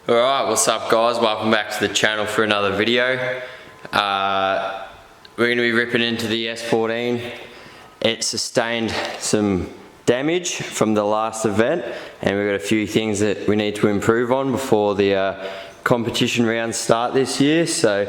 Alright, what's up guys? Welcome back to the channel for another video. We're going to be ripping into the S14. It sustained some damage from the last event and we've got a few things that we need to improve on before the competition rounds start this year. So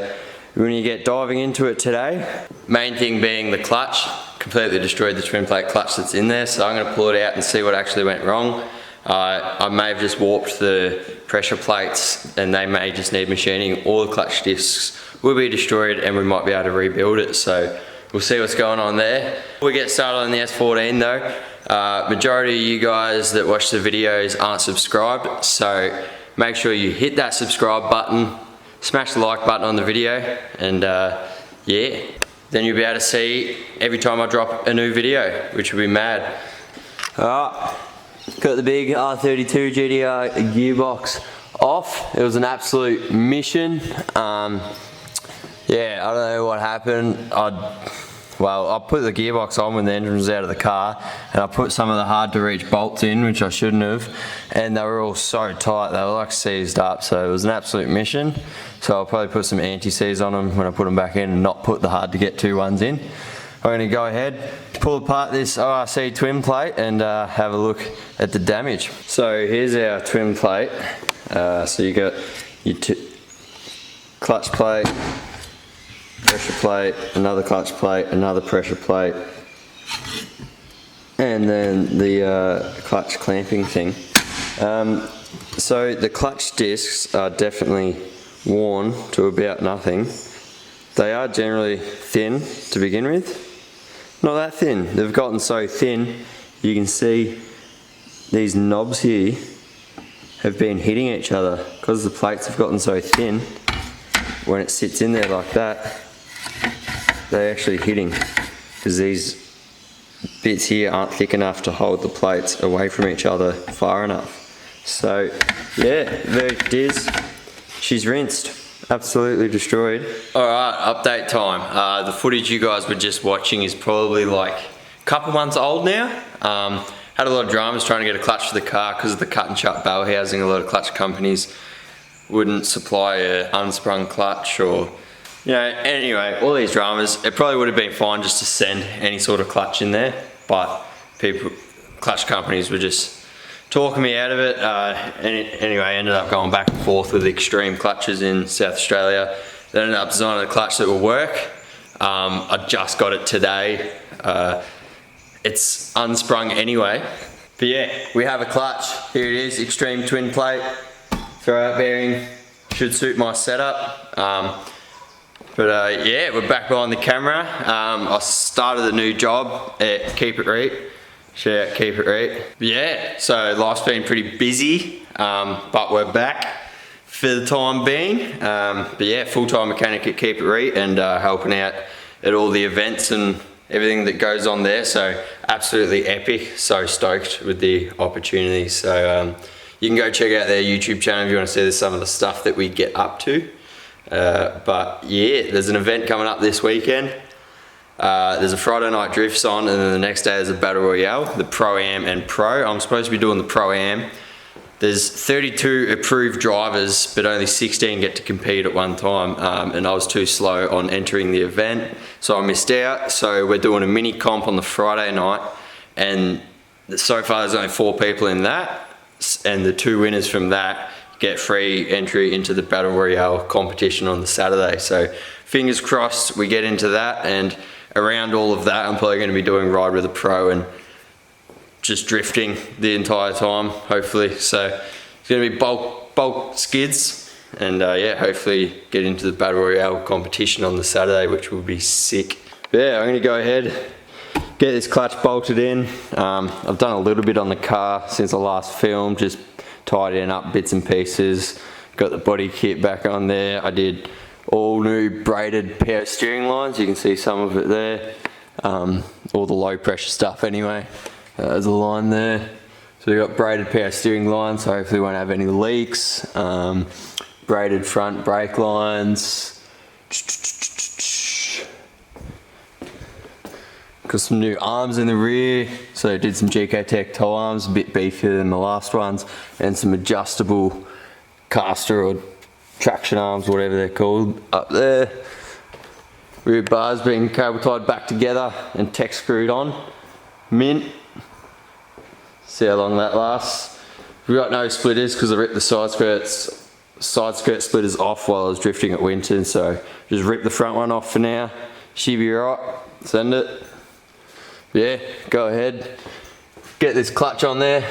we're going to get diving into it today. Main thing being the clutch. Completely destroyed the twin plate clutch that's in there, so I'm going to pull it out and see what actually went wrong. I may have just warped the pressure plates and they may just need machining. All the clutch discs will be destroyed and we might be able to rebuild it, so we'll see what's going on there. Before we get started on the S14 though, majority of you guys that watch the videos aren't subscribed, so make sure you hit that subscribe button, smash the like button on the video, and yeah, then you'll be able to see every time I drop a new video, which will be mad. Alright. Got the big R32 GTR gearbox off. It was an absolute mission. Yeah, I don't know what happened. I put the gearbox on when the engine was out of the car, and I put some of the hard to reach bolts in, which I shouldn't have, and they were all so tight, they were like seized up, so it was an absolute mission. So I'll probably put some anti-seize on them when I put them back in and not put the hard to get to ones in. I'm going to go ahead, pull apart this ORC twin plate and have a look at the damage. So here's our twin plate. So you got your clutch plate, pressure plate, another clutch plate, another pressure plate, and then the clutch clamping thing. So the clutch discs are definitely worn to about nothing. They are generally thin to begin with. Not that thin. They've gotten so thin, you can see these knobs here have been hitting each other because the plates have gotten so thin. When it sits in there like that, they're actually hitting because these bits here aren't thick enough to hold the plates away from each other far enough. So yeah, verdict is she's rinsed. Absolutely destroyed. Alright, update time. The footage you guys were just watching is probably like a couple months old now. Had a lot of dramas trying to get a clutch for the car because of the cut and shut bell housing. A lot of clutch companies wouldn't supply an unsprung clutch, or, you know, anyway, all these dramas. It probably would have been fine just to send any sort of clutch in there, but clutch companies were just talking me out of it. Anyway, I ended up going back and forth with Extreme Clutches in South Australia. They ended up designing a clutch that will work. I just got it today. It's unsprung anyway. But yeah, we have a clutch. Here it is, Extreme twin plate, throwout bearing. Should suit my setup. Yeah, we're back behind the camera. I started a new job at Keep It Reet. Shout out Keep It Reet. Yeah, so life's been pretty busy, but we're back for the time being. But yeah, full-time mechanic at Keep It Reet and helping out at all the events and everything that goes on there. So absolutely epic. So stoked with the opportunity. So you can go check out their YouTube channel if you want to see some of the stuff that we get up to. But yeah, there's an event coming up this weekend. There's a Friday night drifts on, and then the next day there's a Battle Royale, the Proam and Pro. I'm supposed to be doing the Proam. There's 32 approved drivers, but only 16 get to compete at one time, and I was too slow on entering the event, so I missed out. So we're doing a mini comp on the Friday night, and so far there's only 4 people in that, and the 2 winners from that get free entry into the Battle Royale competition on the Saturday. So fingers crossed we get into that, and around all of that I'm probably going to be doing Ride with a Pro and just drifting the entire time, hopefully. So it's going to be bulk skids, and yeah, hopefully get into the Battle Royale competition on the Saturday, which will be sick. But yeah, I'm going to go ahead, get this clutch bolted in. I've done a little bit on the car since I last filmed, just tidying up bits and pieces. Got the body kit back on there. I did all new braided power steering lines. You can see some of it there. All the low pressure stuff anyway. There's a line there. So we've got braided power steering lines, so hopefully we won't have any leaks. Braided front brake lines. Got some new arms in the rear, so I did some GK Tech toe arms, a bit beefier than the last ones, and some adjustable caster or traction arms, whatever they're called, up there. Rear bars being cable tied back together and tech screwed on. Mint. See how long that lasts. We've got no splitters because I ripped the side skirt splitters off while I was drifting at Winton, so just rip the front one off for now. She'll be right. Send it. Yeah, go ahead. Get this clutch on there.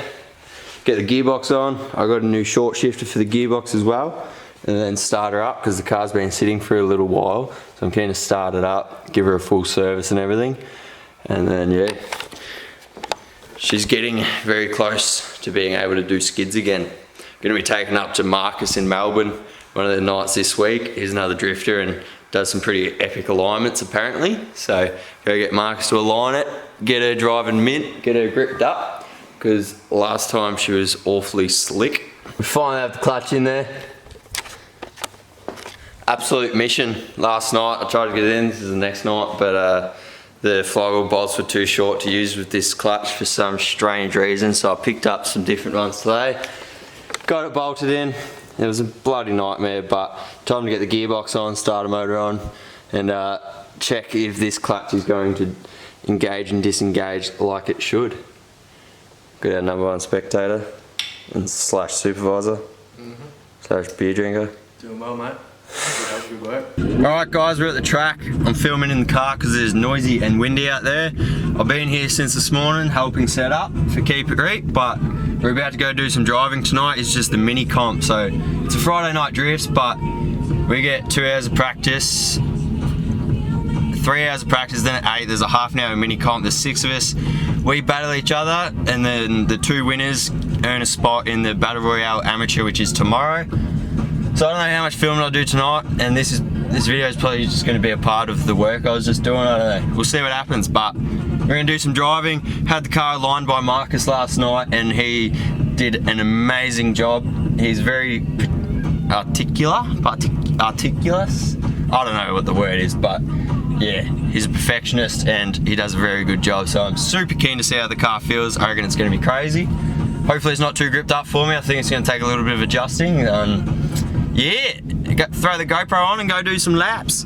Get the gearbox on. I got a new short shifter for the gearbox as well. And then start her up because the car's been sitting for a little while. So I'm keen to start it up, give her a full service and everything. And then yeah, she's getting very close to being able to do skids again. Going to be taken up to Marcus in Melbourne one of the nights this week. He's another drifter and does some pretty epic alignments apparently. So go get Marcus to align it, get her driving mint, get her gripped up, because last time she was awfully slick. We finally have the clutch in there. Absolute mission last night. I tried to get it in, this is the next night, but the flywheel bolts were too short to use with this clutch for some strange reason, so I picked up some different ones today. Got it bolted in. It was a bloody nightmare, but time to get the gearbox on, start a motor on, and check if this clutch is going to engage and disengage like it should. Got our #1 spectator and slash supervisor, slash beer drinker. Doing well, mate. Good work. Alright guys, we're at the track. I'm filming in the car because it's noisy and windy out there. I've been here since this morning helping set up for Keep It Reet, but we're about to go do some driving tonight. It's just the mini comp, so it's a Friday night drift, but we get 2 hours of practice, 3 hours of practice, then at 8 there's a half an hour mini comp. There's 6 of us. We battle each other, and then the 2 winners earn a spot in the Battle Royale Amateur, which is tomorrow. So I don't know how much filming I'll do tonight, and this video is probably just going to be a part of the work I was just doing. I don't know. We'll see what happens, but we're going to do some driving. Had the car aligned by Marcus last night, and he did an amazing job. He's very articulous. I don't know what the word is, but yeah, he's a perfectionist and he does a very good job. So I'm super keen to see how the car feels. I reckon it's going to be crazy. Hopefully it's not too gripped up for me. I think it's going to take a little bit of adjusting. Yeah, throw the GoPro on and go do some laps.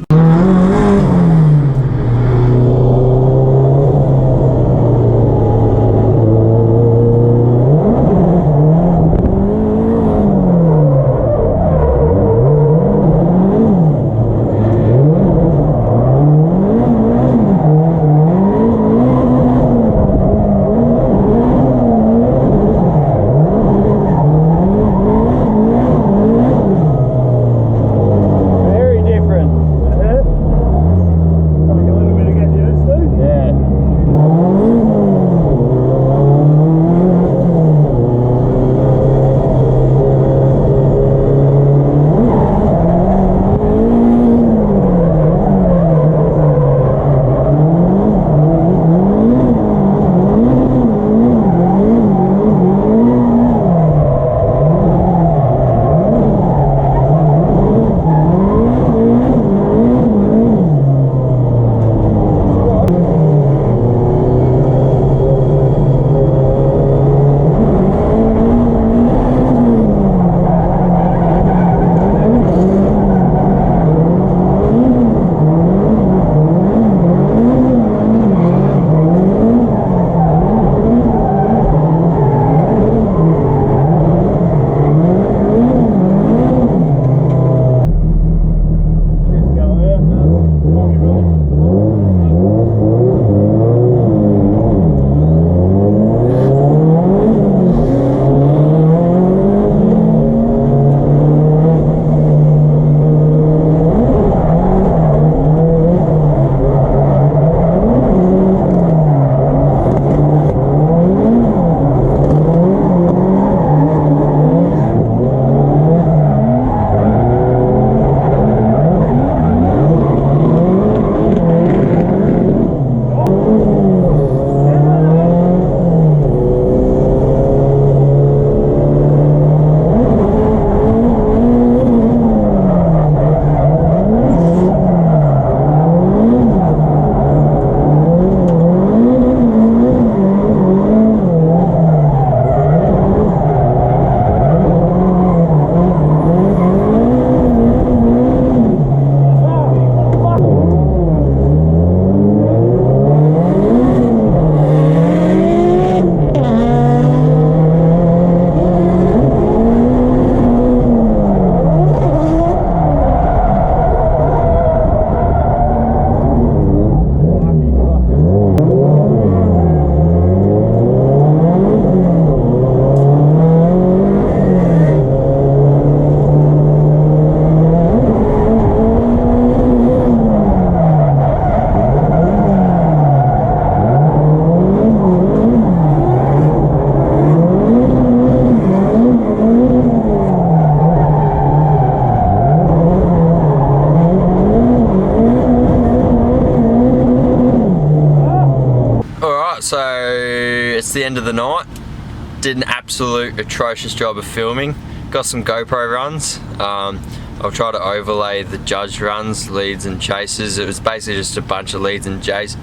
did an absolute atrocious job of filming. Got some GoPro runs. I'll try to overlay the judged runs, leads and chases. It was basically just a bunch of leads and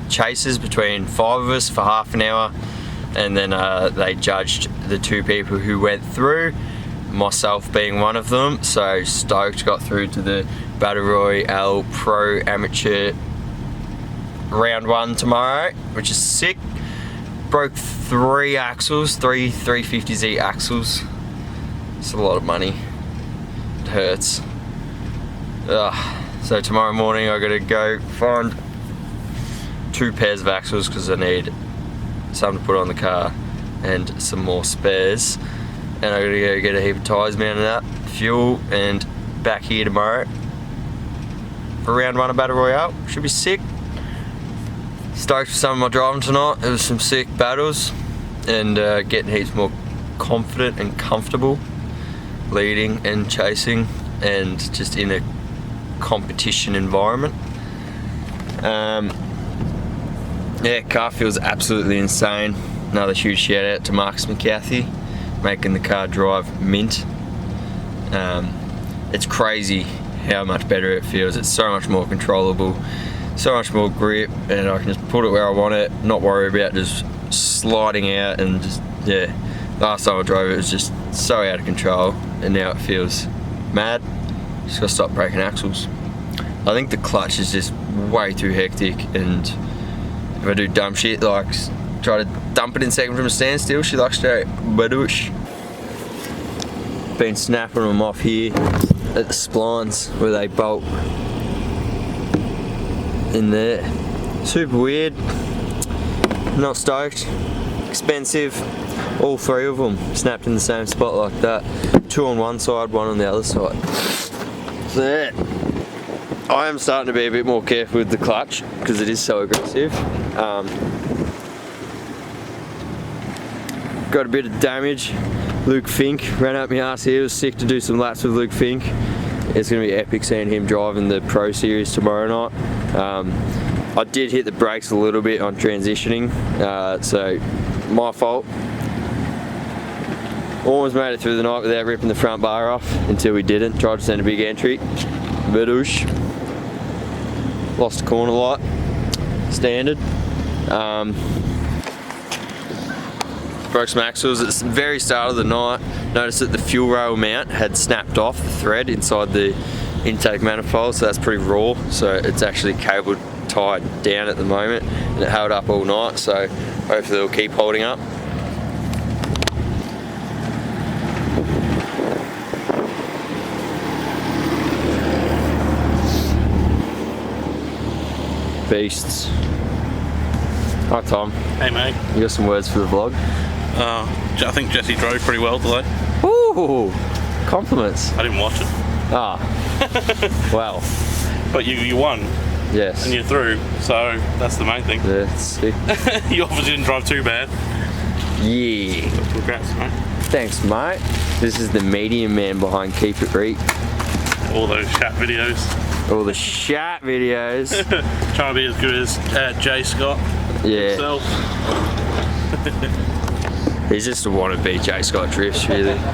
chases between 5 of us for half an hour, and then they judged the 2 people who went through, myself being one of them. So stoked, got through to the Battle Royale Pro Amateur round 1 tomorrow, which is sick. Broke 3 axles, 3 350Z axles. It's a lot of money. It hurts. So tomorrow morning I gotta go find 2 pairs of axles because I need something to put on the car and some more spares. And I gotta go get a heap of tyres mounted up, fuel, and back here tomorrow for round 1 of Battle Royale. Should be sick. Stoked for some of my driving tonight. It was some sick battles and getting heaps more confident and comfortable leading and chasing and just in a competition environment. Yeah, car feels absolutely insane. Another huge shout out to Marcus McCarthy, making the car drive mint. It's crazy how much better it feels. It's so much more controllable, so much more grip, and I can just put it where I want it, not worry about just sliding out and just, yeah. Last time I drove it was just so out of control, and now it feels mad. Just gotta stop breaking axles. I think the clutch is just way too hectic, and if I do dumb shit like try to dump it in second from a standstill, she likes to badoosh. Been snapping them off here at the splines where they bolt in there. Super weird. Not stoked. Expensive. All 3 of them snapped in the same spot like that. 2 on one side, 1 on the other side. So yeah, I am starting to be a bit more careful with the clutch because it is so aggressive. Got a bit of damage. Luke Fink ran up my arse here. It was sick to do some laps with Luke Fink. It's going to be epic seeing him driving the Pro Series tomorrow night. I did hit the brakes a little bit on transitioning, so my fault. Almost made it through the night without ripping the front bar off until we didn't. Tried to send a big entry. Badoosh. Lost a corner light. Standard. Broke some axles at the very start of the night. Noticed that the fuel rail mount had snapped off the thread inside the intake manifold, so that's pretty raw. So it's actually cable tied down at the moment, and it held up all night, so hopefully it'll keep holding up. Beasts. Hi Tom. Hey mate. You got some words for the vlog? I think Jesse drove pretty well today. Ooh, compliments. I didn't watch it. Ah, well. But you won. Yes. And you're through, so that's the main thing. Yeah, sick. You obviously didn't drive too bad. Yeah. Congrats, mate. Thanks, mate. This is the medium man behind Keep It Reet. All those chat videos. All the shat videos. Trying to be as good as Jay Scott Yeah. himself. He's just a wannabe Jay Scott drifts, really.